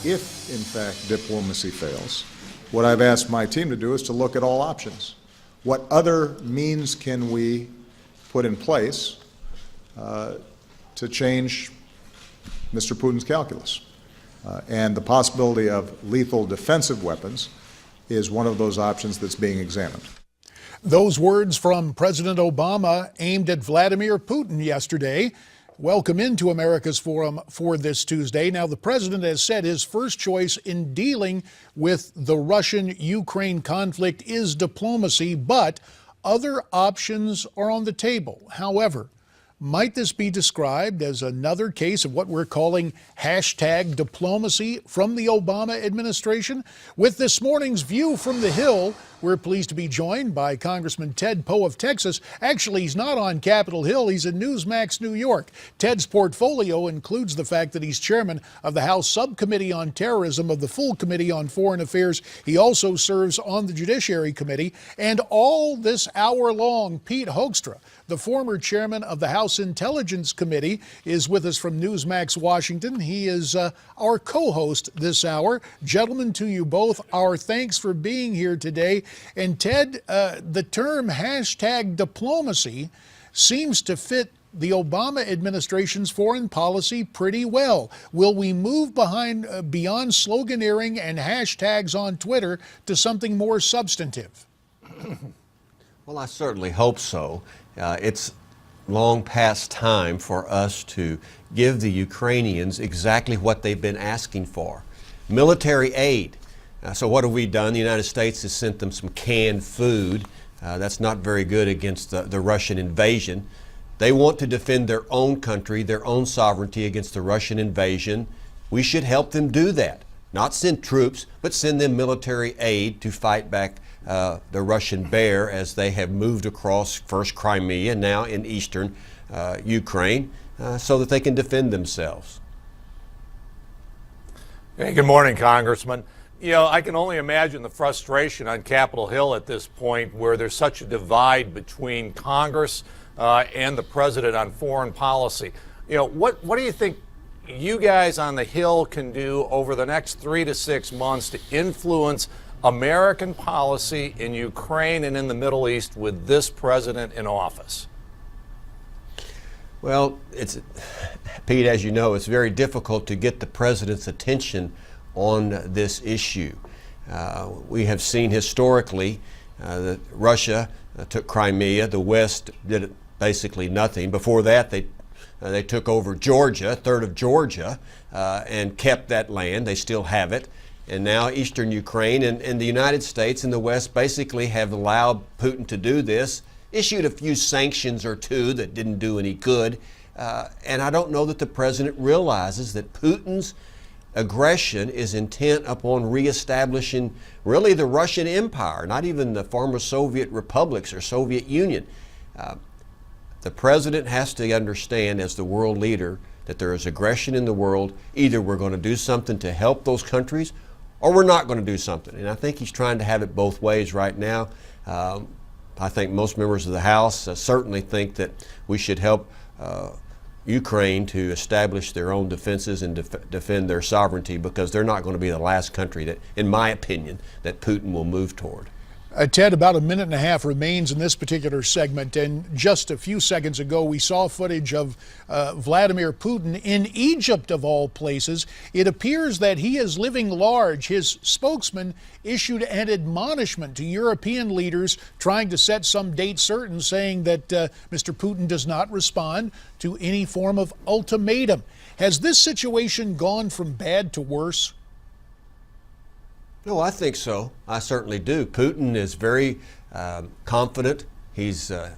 if, in fact, diplomacy fails, what I've asked my team to do is to look at all options. What other means can we put in place to change Mr. Putin's calculus? And the possibility of lethal defensive weapons is one of those options that's being examined. Those words from President Obama aimed at Vladimir Putin yesterday. Welcome into America's Forum for this Tuesday. Now, the president has said his first choice in dealing with the Russian-Ukraine conflict is diplomacy, but other options are on the table. However, might this be described as another case of what we're calling hashtag diplomacy from the Obama administration? With this morning's View from the Hill, we're pleased to be joined by Congressman Ted Poe of Texas. Actually, he's not on Capitol Hill. He's in Newsmax, New York. Ted's portfolio includes the fact that he's chairman of the House Subcommittee on Terrorism of the full Committee on Foreign Affairs. He also serves on the Judiciary Committee. And all this hour long, Pete Hoekstra, the former chairman of the House Intelligence Committee, is with us from Newsmax, Washington. He is our co-host this hour. Gentlemen, to you both, our thanks for being here today. And Ted, the term hashtag diplomacy seems to fit the Obama administration's foreign policy pretty well. Will we move beyond sloganeering and hashtags on Twitter to something more substantive? Well, I certainly hope so. It's long past time for us to give the Ukrainians exactly what they've been asking for: military aid. So what have we done? The United States has sent them some canned food. That's not very good against the Russian invasion. They want to defend their own country, their own sovereignty against the Russian invasion. We should help them do that. Not send troops, but send them military aid to fight back the Russian bear as they have moved across first Crimea, now in eastern Ukraine, so that they can defend themselves. Hey, good morning, Congressman. You know, I can only imagine the frustration on Capitol Hill at this point, where there's such a divide between Congress and the president on foreign policy. You know, what do you think you guys on the Hill can do over the next 3 to 6 months to influence American policy in Ukraine and in the Middle East with this president in office? Well, Pete, as you know, it's very difficult to get the president's attention on this issue. We have seen historically that Russia took Crimea. The West did basically nothing. Before that, they took over Georgia, a third of Georgia, and kept that land. They still have it. And now eastern Ukraine and the United States and the West basically have allowed Putin to do this, issued a few sanctions or two that didn't do any good. And I don't know that the president realizes that Putin's aggression is intent upon reestablishing really the Russian Empire, not even the former Soviet republics or Soviet Union. The president has to understand, as the world leader, that there is aggression in the world. Either we're going to do something to help those countries, or we're not going to do something. And I think he's trying to have it both ways right now. I think most members of the House certainly think that we should help Ukraine to establish their own defenses and defend their sovereignty, because they're not going to be the last country that, in my opinion, that Putin will move toward. Ted, about a minute and a half remains in this particular segment, and just a few seconds ago we saw footage of Vladimir Putin in Egypt, of all places. It appears that he is living large. His spokesman issued an admonishment to European leaders trying to set some date certain, saying that Mr. Putin does not respond to any form of ultimatum. Has this situation gone from bad to worse? No, I think so. I certainly do. Putin is very confident. The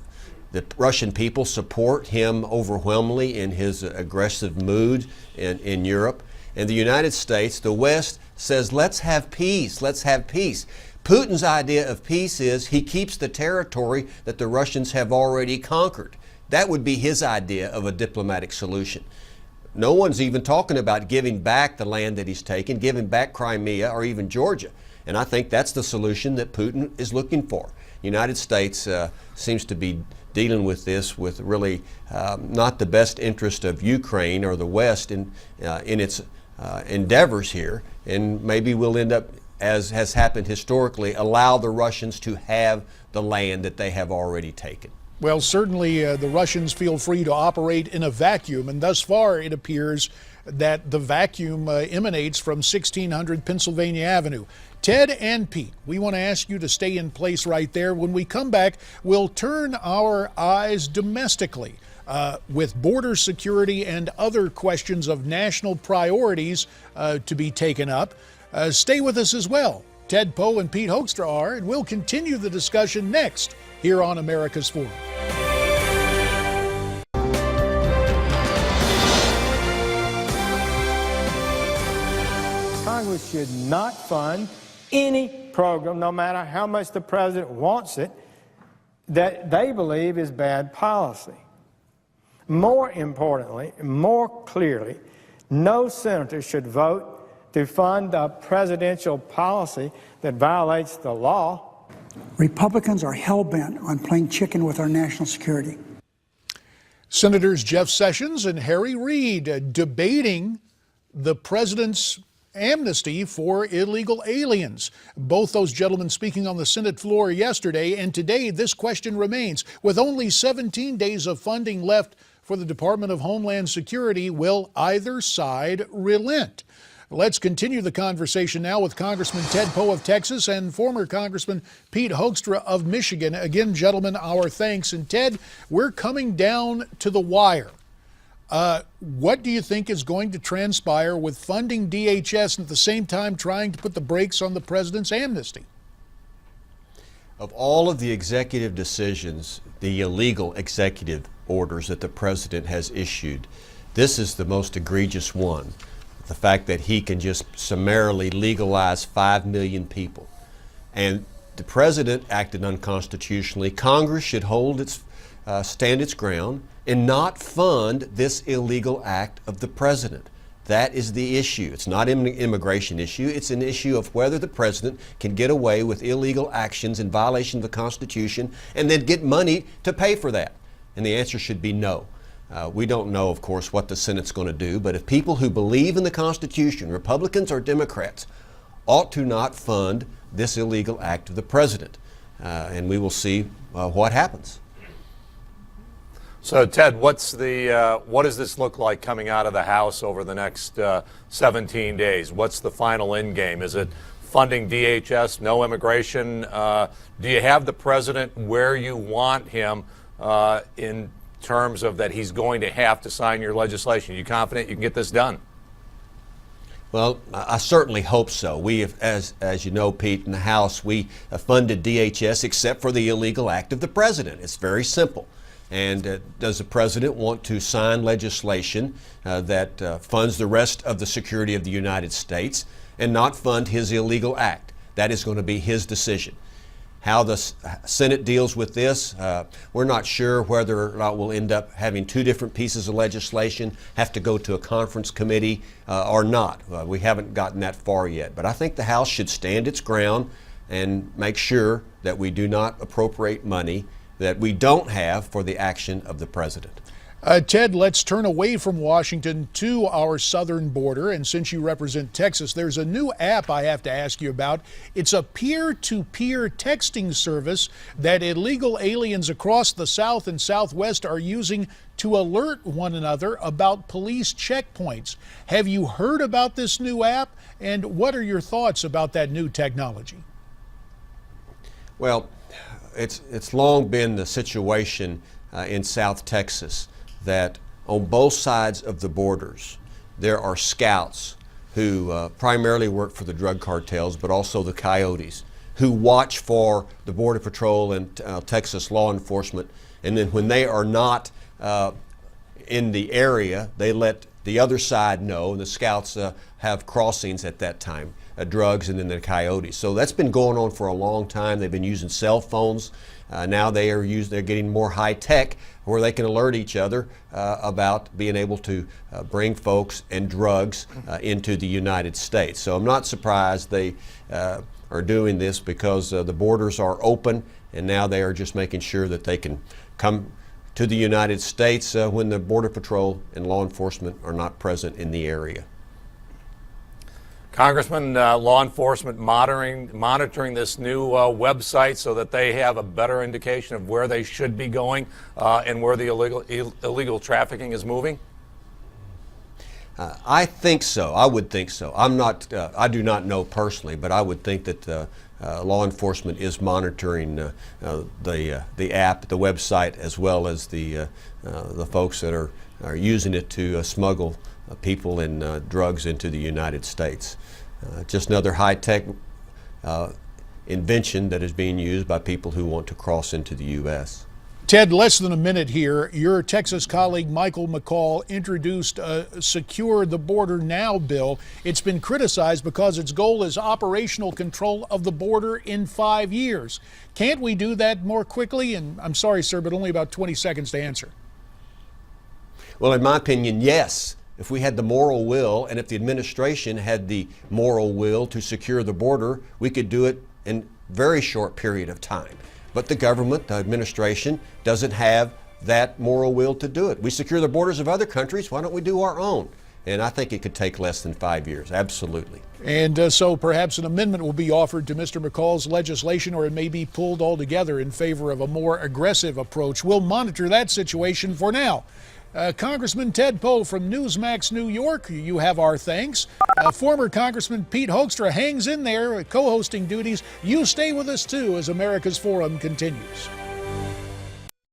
Russian people support him overwhelmingly in his aggressive mood in Europe. And the United States, the West, says, let's have peace, let's have peace. Putin's idea of peace is he keeps the territory that the Russians have already conquered. That would be his idea of a diplomatic solution. No one's even talking about giving back the land that he's taken, giving back Crimea or even Georgia. And I think that's the solution that Putin is looking for. The United States seems to be dealing with this with really not the best interest of Ukraine or the West in its endeavors here, and maybe we'll end up, as has happened historically, allow the Russians to have the land that they have already taken. Well, certainly the Russians feel free to operate in a vacuum, and thus far it appears that the vacuum emanates from 1600 Pennsylvania Avenue. Ted and Pete, we want to ask you to stay in place right there. When we come back, we'll turn our eyes domestically with border security and other questions of national priorities to be taken up. Stay with us as well. Ted Poe and Pete Hoekstra are, and we'll continue the discussion next here on America's Forum. Congress should not fund any program, no matter how much the president wants it, that they believe is bad policy. More importantly, more clearly, no senator should vote to fund a presidential policy that violates the law. Republicans are hell-bent on playing chicken with our national security. Senators Jeff Sessions and Harry Reid debating the president's amnesty for illegal aliens. Both those gentlemen speaking on the Senate floor yesterday, and today this question remains. With only 17 days of funding left for the Department of Homeland Security, will either side relent? Let's continue the conversation now with Congressman Ted Poe of Texas and former Congressman Pete Hoekstra of Michigan. Again, gentlemen, our thanks. And Ted, we're coming down to the wire. What do you think is going to transpire with funding DHS and at the same time trying to put the brakes on the president's amnesty? Of all of the executive decisions, the illegal executive orders that the president has issued, this is the most egregious one. The fact that he can just summarily legalize 5 million people. And the president acted unconstitutionally. Congress should stand its ground and not fund this illegal act of the president. That is the issue. It's not an immigration issue. It's an issue of whether the president can get away with illegal actions in violation of the Constitution and then get money to pay for that. And the answer should be no. We don't know, of course, what the Senate's going to do, but if people who believe in the Constitution, Republicans or Democrats, ought to not fund this illegal act of the president. And we will see what happens. So, Ted, what does this look like coming out of the House over the next 17 days? What's the final end game? Is it funding DHS, no immigration? Do you have the president where you want him in terms of that he's going to have to sign your legislation? Are you confident you can get this done? Well, I certainly hope so. We have, as you know, Pete, in the House, we funded DHS except for the illegal act of the president. It's very simple. And does the president want to sign legislation that funds the rest of the security of the United States and not fund his illegal act? That is going to be his decision. How the Senate deals with this, we're not sure whether or not we'll end up having two different pieces of legislation, have to go to a conference committee or not. We haven't gotten that far yet. But I think the House should stand its ground and make sure that we do not appropriate money that we don't have for the action of the president. Ted, let's turn away from Washington to our southern border. And since you represent Texas, there's a new app I have to ask you about. It's a peer-to-peer texting service that illegal aliens across the South and Southwest are using to alert one another about police checkpoints. Have you heard about this new app? And what are your thoughts about that new technology? Well, it's long been the situation in South Texas that on both sides of the borders there are scouts who primarily work for the drug cartels, but also the coyotes, who watch for the Border Patrol and Texas law enforcement, and then when they are not in the area, they let the other side know, and the scouts have crossings at that time, drugs and then the coyotes. So that's been going on for a long time. They've been using cell phones. Now they're getting more high tech where they can alert each other about being able to bring folks and drugs into the United States. So I'm not surprised they are doing this because the borders are open, and now they are just making sure that they can come to the United States when the Border Patrol and law enforcement are not present in the area. Congressman, law enforcement monitoring this new website so that they have a better indication of where they should be going and where the illegal trafficking is moving? I think so. I would think so. I do not know personally, but I would think that law enforcement is monitoring the app, the website, as well as the folks that are using it to smuggle people and drugs into the United States. Just another high-tech invention that is being used by people who want to cross into the U.S. Ted, less than a minute here. Your Texas colleague Michael McCall introduced a Secure the Border Now bill. It's been criticized because its goal is operational control of the border in 5 years. Can't we do that more quickly? And I'm sorry, sir, but only about 20 seconds to answer. Well, in my opinion, yes. If we had the moral will, and if the administration had the moral will to secure the border, we could do it in a very short period of time. But the government, the administration, doesn't have that moral will to do it. We secure the borders of other countries. Why don't we do our own? And I think it could take less than 5 years. Absolutely. And so perhaps an amendment will be offered to Mr. McCall's legislation, or it may be pulled altogether in favor of a more aggressive approach. We'll monitor that situation for now. Congressman Ted Poe from Newsmax, New York, you have our thanks. Former Congressman Pete Hoekstra hangs in there, co-hosting duties. You stay with us, too, as America's Forum continues.